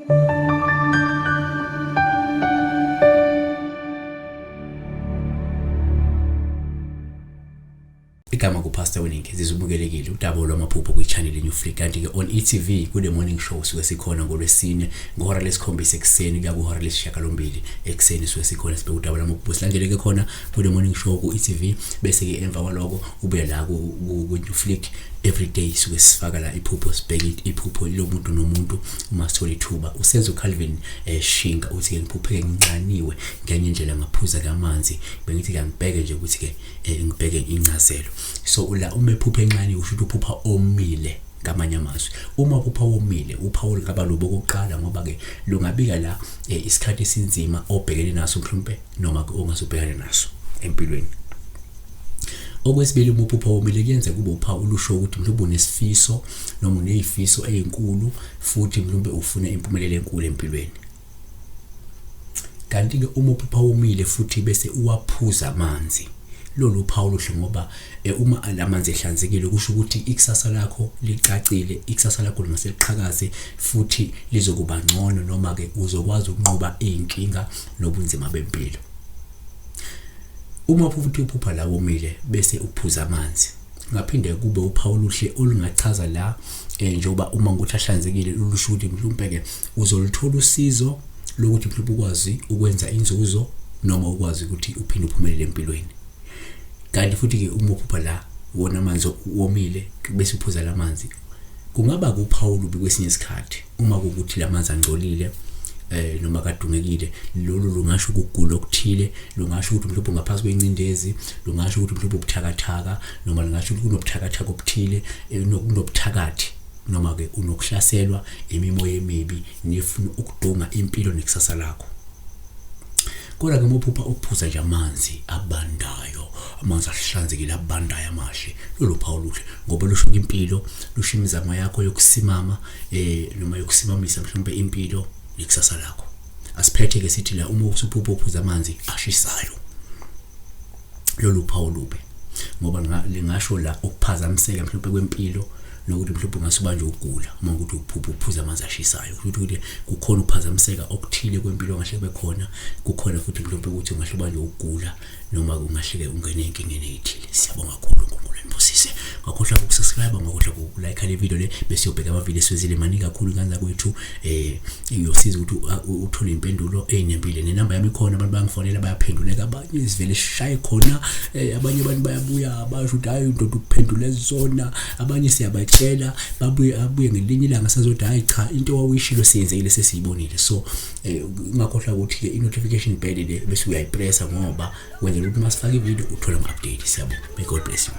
Igama kuPastor WeNingi zizubukelekile udaba lwamaphupho kwi-channel yeNew Flick kanti ke on e.tv kude morning show suke sikhona ngolwesine ngehora lesikhombisa ekseni kuya kuhora lesishiyagalombili ekseni suke sikhona sibheka udaba lwamaphupho silandeleke khona kude morning show ku e.tv bese ke emva kwaloko ube la ku-New Flick everyday suke sifaka la iphupho sibheke iphupho lomuntu nomuntu uma sithola ithuba usenzo Calvin Shinga uthi ke ngiphupheke nginxaniwe ngenye indlela ngaphuza kamanzi bengithi ngibheke nje ukuthi ke ngibheke incazelo so ula uma ephupha enxaniwe usho ukuthi uphupha omile ngamanye amazwi uma uphupha womile uphawu ngaba lubo kokuqala ngoba ke lungabika la isikhathi esinzima obhekene naso mhlawumbe noma ongasubhekane naso empilweni. Okwesibili uma uphupha womile kuyenza kube uphawu lusho ukuthi mhlawumbe unesifiso noma unezifiso ezinkulu futhi mhlawumbe ufuna impumelelo enkulu empilweni. Kanti ke uma uphupha womile futhi bese uwaphuza amanzi lolu phawu luhle ngoba uma alamanzi ehlanzekile kusho ukuthi ikusasa lakho licacile, ikusasa lakho lingaseliqhakaze futhi lizokuba ngcono noma ke uzokwazi ukunqoba izinkinga nobunzima bempilo. Uma futhi uphupha la womile bese uphuza amanzi ngaphinde kube uphawu luhle olungachaza la njengoba uma ukuthi ahlanzekile lulusho ukuthi mhlawumbe ke uzolithola usizo lokuthi mhlawumbe ukwazi ukwenza inzuzo noma ukwazi ukuthi uphinde uphumelele empilweni. Kanti futhi ke uma uphupha la wona amanzi womile bese uphuza lamanzi kungaba kuphawu lubi kwesinye isikhathi uma ukuthi lamanzi angcolile noma kadungekile lolu lungasho ukugula okuthile lungasho ukuthi mhlawumbe ngaphansi kwencindezi lungasho ukuthi mhlawumbe ubuthakathaka noma lungasho ukuthi kunobuthakathaka obuthile kunobuthakathi noma ke unokuhlaselwa imimoya emibi nefuna ukudunga impilo nekusasa lakho. Kodwa ke uphupha ukuphuza nje amanzi abandayo amanzi ahlanzekile abandayo amahle lolu phawu luhle ngoba lusho impilo lusho imizamo yakho yokusimama noma yokusimamisa mhlawumbe impilo nekusasa lakho. Asiphethe ke sithi la uma usuphupha uphuza amanzi ashisayo lolu phawu lubi ngoba lingasho la ukuphazamiseka mhlawumbe kwempilo nokuthi mhlawumbe ungasuba nje ukugula uma ukuthi uphuza amanzi ashisayo ukuthi kukhona ukuphazamiseka okuthile kwempilo ngahle kube khona kukhona futhi mhlawumbe ukuthi ungahluba nje ukugula noma kungahleke ungene enkingeni ezithile. Siyabonga kakhulu uNkulunkulu enibusise ngakhohlwa ukusubscribe ngakhohlwa ukulike le video le bese uyobheka ama video eswezile maningi kakhulu kanza kwethu iyosiza ukuthi uthole impendulo enempilo. Nenamba yami ikhona abantu bangifonela bayaphenduleka abanye sivele sishaye khona abanye abantu bayabuya basho ukuthi hayi indoda ukuphendula ezona abanye siyabacela abuye ngelinye ilanga sazothi hayi cha into owayishilo siyenzekile sesiyibonile. So ngakhohlwa ukuthi ke i-notification bell le bese uyayipressa ngoba wenzela ukuthi masifaka i-video uthola ama-update. Siyabonga. May God bless you.